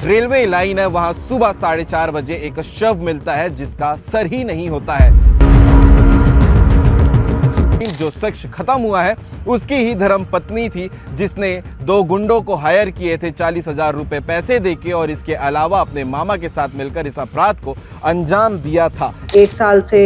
Railway line है वहां सुबह 4:30 बजे एक शव मिलता है जिसका सर ही नहीं होता है। जो शख्स खत्म हुआ है उसकी ही धर्म पत्नी थी जिसने 2 गुंडों को हायर किए थे 40,000 रुपए पैसे देके और इसके अलावा अपने मामा के साथ मिलकर इस अपराध को अंजाम दिया था। 1 साल से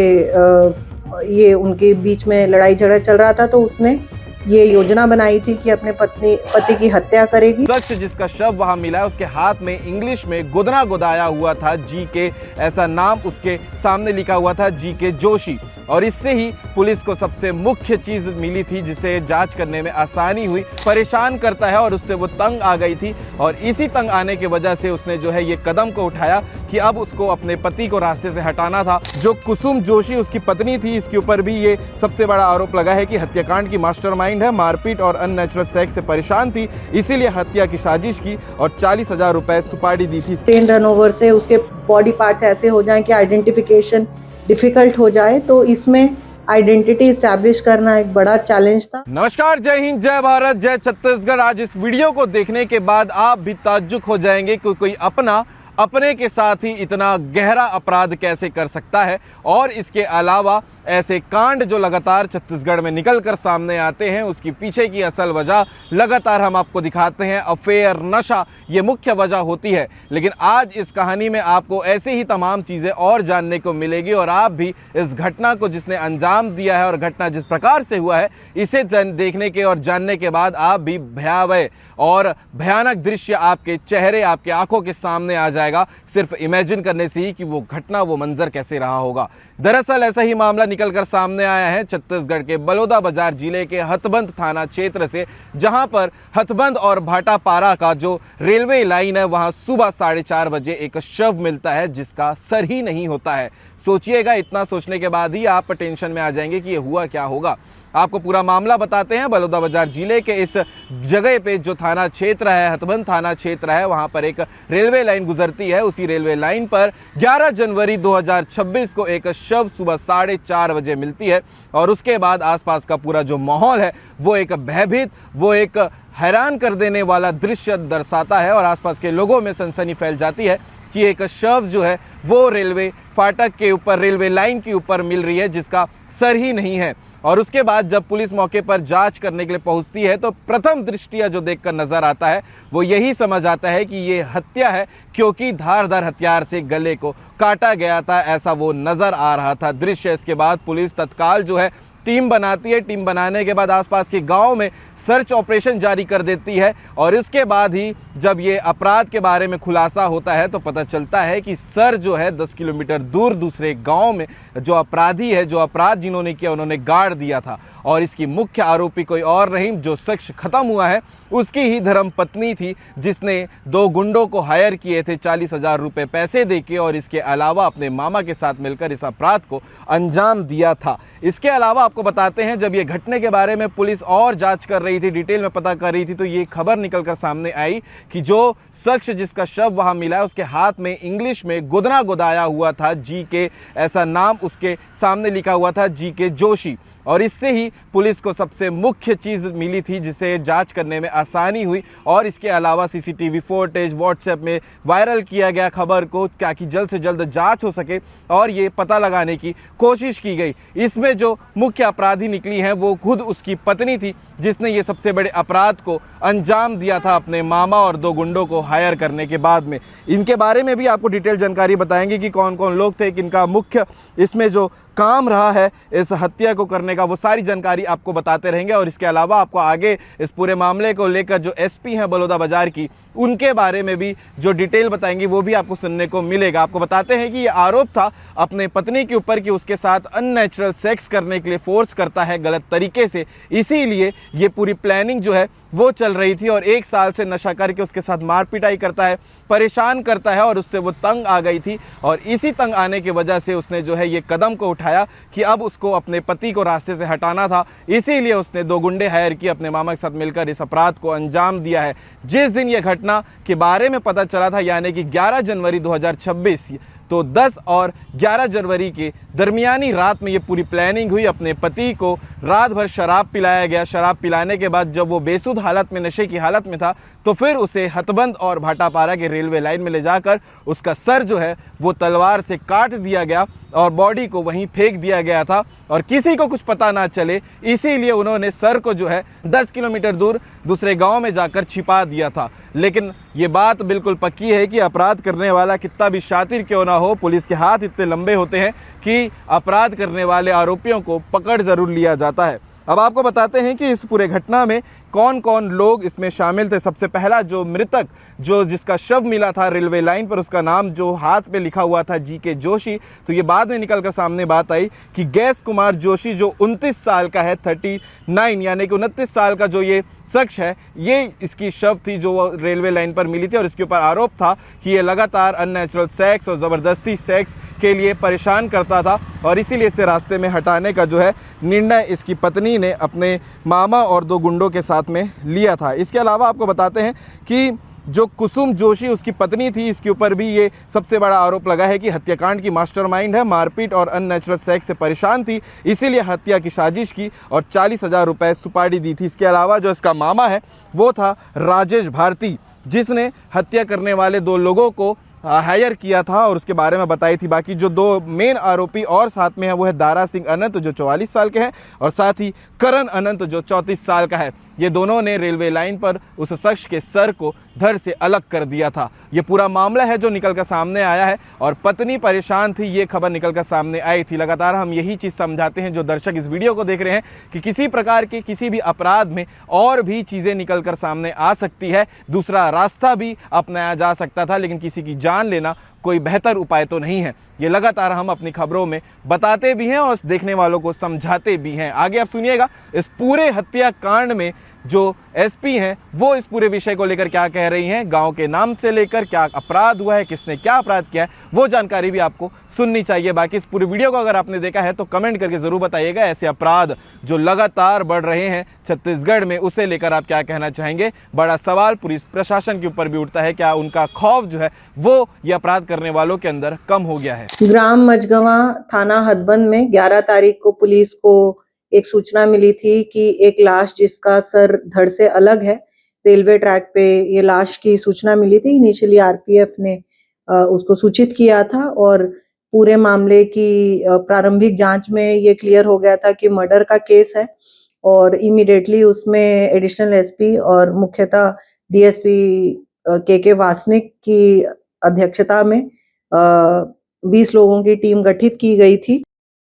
ये उनके बीच में लड़ाई झगड़ा चल रहा था, तो उसने ये योजना बनाई थी कि अपने पति की हत्या करेगी। शख्स जिसका शव वहां मिला है उसके हाथ में इंग्लिश में गुदना गुदाया हुआ था GK, ऐसा नाम उसके सामने लिखा हुआ था GK जोशी। और इससे ही पुलिस को सबसे मुख्य चीज मिली थी जिसे जांच करने में आसानी हुई। परेशान करता है और उससे वो तंग आ गई थी और इसी तंग आने की वजह से उसने जो है ये कदम को उठाया कि अब उसको अपने पति को रास्ते से हटाना था। जो कुसुम जोशी उसकी पत्नी थी, इसके ऊपर भी ये सबसे बड़ा आरोप लगा है कि हत्याकांड की मास्टरमाइंड है, मारपीट और अननेचुरल सेक्स से परेशान थी, इसीलिए हत्या की साजिश की और 40,000 रुपए सुपारी दी थी। ब्रेन रनओवर से उसके बॉडी पार्ट्स ऐसे हो जाएं कि आइडेंटिफिकेशन डिफिकल्ट हो जाए, तो इसमें आइडेंटिटी एस्टैब्लिश करना एक बड़ा चैलेंज था। नमस्कार, जय हिंद, जय भारत, जय छत्तीसगढ़। आज इस वीडियो को देखने के बाद आप भी ताज्जुब हो जाएंगे कि कोई अपने के साथ ही इतना गहरा अपराध कैसे कर सकता है। और इसके अलावा ऐसे कांड जो लगातार छत्तीसगढ़ में निकल कर सामने आते हैं उसकी पीछे की असल वजह लगातार हम आपको दिखाते हैं। अफेयर, नशा, ये मुख्य वजह होती है। लेकिन आज इस कहानी में आपको ऐसी ही तमाम चीज़ें और जानने को मिलेगी और आप भी इस घटना को जिसने अंजाम दिया है और घटना जिस प्रकार से हुआ है इसे देखने के और जानने के बाद आप भी भयावह और भयानक दृश्य आपके चेहरे, आपके आंखों के सामने आ जाएगा सिर्फ इमेजिन करने से ही कि वो घटना, वो मंजर कैसे रहा होगा। दरअसल ऐसा ही मामला निकलकर सामने आया है छत्तीसगढ़ के बलौदाबाजार जिले के हथबंद थाना क्षेत्र से, जहां पर हथबंद और भाटापारा का जो रेलवे लाइन है वहां सुबह 4:30 बजे एक शव मिलता है जिसका सर ही नहीं होता है। सोचिएगा, इतना सोचने के बाद ही आप टेंशन में आ जाएंगे कि ये हुआ क्या होगा। आपको पूरा मामला बताते हैं। बलौदाबाजार जिले के इस जगह पे जो थाना क्षेत्र है, हथबंद थाना क्षेत्र है, वहां पर एक रेलवे लाइन गुजरती है। उसी रेलवे लाइन पर 11 जनवरी 2026 को एक शव सुबह 4:30 बजे मिलती है और उसके बाद आसपास का पूरा जो माहौल है वो एक भयभीत, वो एक हैरान कर देने वाला दृश्य दर्शाता है और आसपास के लोगों में सनसनी फैल जाती है कि एक शव जो है वो रेलवे फाटक के ऊपर, रेलवे लाइन के ऊपर मिल रही है जिसका सर ही नहीं है। और उसके बाद जब पुलिस मौके पर जांच करने के लिए पहुंचती है तो प्रथम दृष्टिया जो देखकर नजर आता है वो यही समझ आता है कि ये हत्या है, क्योंकि धारदार हथियार से गले को काटा गया था, ऐसा वो नजर आ रहा था दृश्य। इसके बाद पुलिस तत्काल जो है टीम बनाती है। टीम बनाने के बाद आसपास के गांव में सर्च ऑपरेशन जारी कर देती है और इसके बाद ही जब ये अपराध के बारे में खुलासा होता है तो पता चलता है कि सर जो है 10 किलोमीटर दूर दूसरे गांव में जो अपराधी है, जो अपराध जिन्होंने किया, उन्होंने गाड़ दिया था। और इसकी मुख्य आरोपी कोई और नहीं, जो शख्स खत्म हुआ है उसकी ही धर्म पत्नी थी जिसने 2 गुंडों को हायर किए थे 40,000 रुपए पैसे देके और इसके अलावा अपने मामा के साथ मिलकर इस अपराध को अंजाम दिया था। इसके अलावा आपको बताते हैं, जब ये घटने के बारे में पुलिस और जांच कर रही थी, डिटेल में पता कर रही थी, तो ये खबर निकलकर सामने आई कि जो शख्स जिसका शव वहां मिला है उसके हाथ में इंग्लिश में गुदना गुदाया हुआ था GK, ऐसा नाम उसके सामने लिखा हुआ था GK जोशी। और इससे ही पुलिस को सबसे मुख्य चीज़ मिली थी जिसे जांच करने में आसानी हुई और इसके अलावा CCTV फुटेज व्हाट्सएप में वायरल किया गया खबर को, ताकि जल्द से जल्द जांच हो सके और ये पता लगाने की कोशिश की गई। इसमें जो मुख्य अपराधी निकली हैं वो खुद उसकी पत्नी थी जिसने ये सबसे बड़े अपराध को अंजाम दिया था अपने मामा और 2 गुंडों को हायर करने के बाद में। इनके बारे में भी आपको डिटेल जानकारी बताएंगे कि कौन कौन लोग थे, किनका मुख्य इसमें जो काम रहा है इस हत्या को करने का, वो सारी जानकारी आपको बताते रहेंगे। और इसके अलावा आपको आगे इस पूरे मामले को लेकर जो SP हैं बलौदाबाजार की, उनके बारे में भी जो डिटेल बताएंगे वो भी आपको सुनने को मिलेगा। आपको बताते हैं कि ये आरोप था अपने पत्नी के ऊपर कि उसके साथ अननेचुरल सेक्स करने के लिए फोर्स करता है गलत तरीके से, इसीलिए ये पूरी प्लानिंग जो है वो चल रही थी और 1 साल से नशा करके उसके साथ मार पिटाई करता है, परेशान करता है और उससे वो तंग आ गई थी। और इसी तंग आने की वजह से उसने जो है ये कदम को उठाया कि अब उसको अपने पति को रास्ते से हटाना था, इसीलिए उसने 2 गुंडे हायर किए, अपने मामा के साथ मिलकर इस अपराध को अंजाम दिया है। जिस दिन ये घटना के बारे में पता चला था, यानी कि 11 जनवरी 2026, तो 10 और 11 जनवरी के दरमियानी रात में ये पूरी प्लानिंग हुई। अपने पति को रात भर शराब पिलाया गया। शराब पिलाने के बाद जब वो बेसुध हालत में, नशे की हालत में था, तो फिर उसे हथबंद और भाटापारा के रेलवे लाइन में ले जाकर उसका सर जो है वो तलवार से काट दिया गया और बॉडी को वहीं फेंक दिया गया था और किसी को कुछ पता ना चले, इसीलिए उन्होंने सर को जो है 10 किलोमीटर दूर दूसरे गांव में जाकर छिपा दिया था। लेकिन ये बात बिल्कुल पक्की है कि अपराध करने वाला कितना भी शातिर क्यों ना हो, पुलिस के हाथ इतने लंबे होते हैं कि अपराध करने वाले आरोपियों को पकड़ जरूर लिया जाता है। अब आपको बताते हैं कि इस पूरे घटना में कौन कौन लोग इसमें शामिल थे। सबसे पहला जो मृतक, जो जिसका शव मिला था रेलवे लाइन पर, उसका नाम जो हाथ पे लिखा हुआ था GK जोशी, तो ये बाद में निकलकर सामने बात आई कि गैस कुमार जोशी जो 29 साल का है, 39 यानी कि 29 साल का जो ये शख्स है, ये इसकी शव थी जो रेलवे लाइन पर मिली थी और इसके ऊपर आरोप था कि ये लगातार अननेचुरल सेक्स और ज़बरदस्ती सेक्स के लिए परेशान करता था और इसीलिए इसे रास्ते में हटाने का जो है निर्णय इसकी पत्नी ने अपने मामा और 2 गुंडों के साथ में लिया था। इसके अलावा आपको बताते हैं कि जो कुसुम जोशी उसकी पत्नी थी, इसके ऊपर भी ये सबसे बड़ा आरोप लगा है कि हत्याकांड की मास्टरमाइंड है, मारपीट और अननेचुरल सेक्स से परेशान थी, इसीलिए हत्या की साजिश की और 40,000 रुपये सुपारी दी थी। इसके अलावा जो इसका मामा है वो था राजेश भारती, जिसने हत्या करने वाले 2 लोगों को हायर किया था और उसके बारे में बताई थी। बाकी जो 2 मेन आरोपी और साथ में है वो है दारा सिंह अनंत जो 44 साल के हैं और साथ ही करण अनंत जो 34 साल का है। ये दोनों ने रेलवे लाइन पर उस शख्स के सर को धड़ से अलग कर दिया था। ये पूरा मामला है जो निकल कर सामने आया है और पत्नी परेशान थी, ये खबर निकल कर सामने आई थी। लगातार हम यही चीज़ समझाते हैं जो दर्शक इस वीडियो को देख रहे हैं कि किसी प्रकार के किसी भी अपराध में और भी चीज़ें निकल कर सामने आ सकती है, दूसरा रास्ता भी अपनाया जा सकता था, लेकिन किसी की जान लेना कोई बेहतर उपाय तो नहीं है। ये लगातार हम अपनी खबरों में बताते भी हैं और देखने वालों को समझाते भी हैं। आगे आप सुनिएगा इस पूरे हत्याकांड में जो SP हैं वो इस पूरे विषय को लेकर क्या कह रही हैं, गांव के नाम से लेकर क्या अपराध हुआ है, किसने क्या अपराध किया है, वो जानकारी भी आपको सुननी चाहिए। बाकी इस पूरे वीडियो को अगर आपने देखा है तो कमेंट करके जरूर बताइएगा, ऐसे अपराध जो लगातार बढ़ रहे हैं छत्तीसगढ़ में, उसे लेकर आप क्या कहना चाहेंगे। बड़ा सवाल पुलिस प्रशासन के ऊपर भी उठता है, क्या उनका खौफ जो है वो ये अपराध करने वालों के अंदर कम हो गया है। ग्राम मझगवा थाना हथबंद में 11 तारीख को पुलिस को एक सूचना मिली थी कि एक लाश जिसका सर धड़ से अलग है, रेलवे ट्रैक पे ये लाश की सूचना मिली थी। इनिशियली RPF ने उसको सूचित किया था और पूरे मामले की प्रारंभिक जांच में ये क्लियर हो गया था कि मर्डर का केस है और इमीडिएटली उसमें एडिशनल SP और मुख्यतः DSP KK वासनिक की अध्यक्षता में 20 लोगों की टीम गठित की गई थी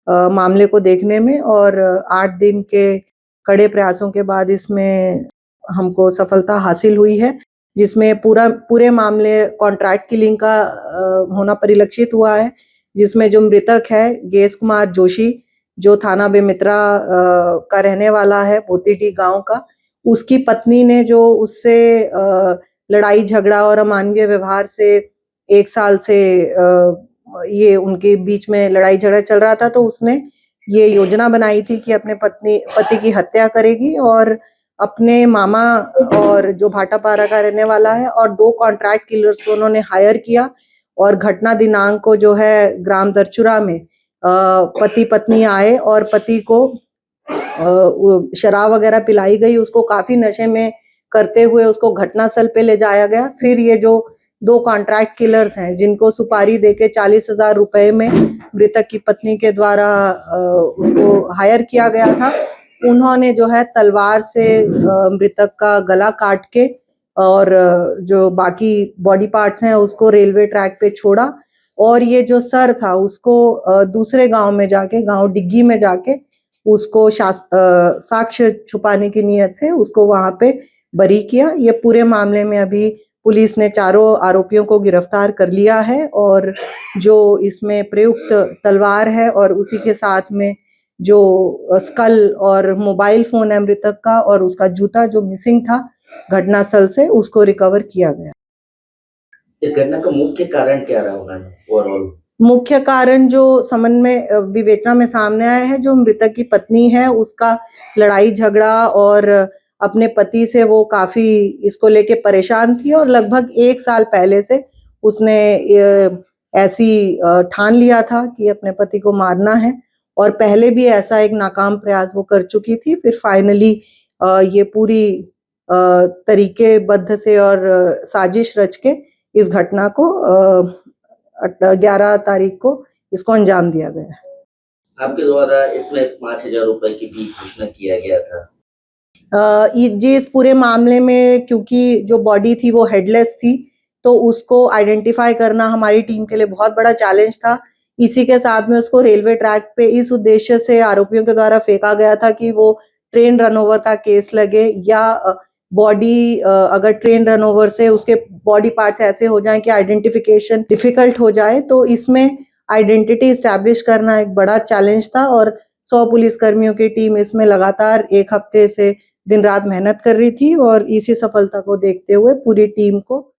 मामले को देखने में और 8 दिन के कड़े प्रयासों के बाद इसमें हमको सफलता हासिल हुई है, जिसमें पूरे मामले कॉन्ट्रैक्ट किलिंग का होना परिलक्षित हुआ है, जिसमें जो मृतक है गैस कुमार जोशी जो थाना बेमित्रा का रहने वाला है, पोतीटी गांव का, उसकी पत्नी ने जो उससे लड़ाई झगड़ा और अमानवीय व्यवहार से 1 साल से ये उनके बीच में लड़ाई झगड़ा चल रहा था, तो उसने ये योजना बनाई थी कि अपने पति की हत्या करेगी और अपने मामा और जो भाटापारा का रहने वाला है और 2 कॉन्ट्रैक्ट किलर्स को उन्होंने हायर किया और घटना दिनांक को जो है ग्राम दरचुरा में पति पत्नी आए और पति को शराब वगैरह पिलाई गई, उसको काफी नशे में करते हुए उसको घटनास्थल पे ले जाया गया। फिर ये जो 2 कॉन्ट्रैक्ट किलर्स हैं जिनको सुपारी देके 40,000 रुपए में मृतक की पत्नी के द्वारा उसको हायर किया गया था, उन्होंने जो है तलवार से मृतक का गला काट के और जो बाकी बॉडी पार्ट्स हैं उसको रेलवे ट्रैक पे छोड़ा और ये जो सर था उसको दूसरे गांव में जाके, गांव डिग्गी में जाके उसको साक्ष्य छुपाने की नीयत से उसको वहां पे बरी किया। ये पूरे मामले में अभी पुलिस ने 4 आरोपियों को गिरफ्तार कर लिया है और जो इसमें प्रयुक्त तलवार है और उसी के साथ में जो स्कल और मोबाइल फोन है मृतक का और उसका जूता जो मिसिंग था घटनास्थल से, उसको रिकवर किया गया। इस घटना का मुख्य कारण क्या रहा होगा ओवरऑल? मुख्य कारण जो संबंध में विवेचना में सामने आया है, जो मृतक की पत्नी है उसका लड़ाई झगड़ा और अपने पति से वो काफी इसको लेके परेशान थी और लगभग 1 साल पहले से उसने ऐसी ठान लिया था कि अपने पति को मारना है, और पहले भी ऐसा एक नाकाम प्रयास वो कर चुकी थी। फिर फाइनली ये पूरी तरीकेबद्ध से और साजिश रच के इस घटना को 11 तारीख को इसको अंजाम दिया गया। आपके द्वारा इसमें 5,000 रुपए की भी घोषणा किया गया था। जी, इस पूरे मामले में क्योंकि जो बॉडी थी वो हेडलेस थी, तो उसको आइडेंटिफाई करना हमारी टीम के लिए बहुत बड़ा चैलेंज था। इसी के साथ में उसको रेलवे ट्रैक पे इस उद्देश्य से आरोपियों के द्वारा फेंका गया था कि वो ट्रेन रन ओवर का केस लगे, या बॉडी अगर ट्रेन रन ओवर से उसके बॉडी पार्ट्स ऐसे हो जाएं कि आइडेंटिफिकेशन डिफिकल्ट हो जाए, तो इसमें आइडेंटिटी एस्टैब्लिश करना एक बड़ा चैलेंज था। और 100 पुलिसकर्मियों की टीम इसमें लगातार 1 हफ्ते से दिन रात मेहनत कर रही थी, और इसी सफलता को देखते हुए पूरी टीम को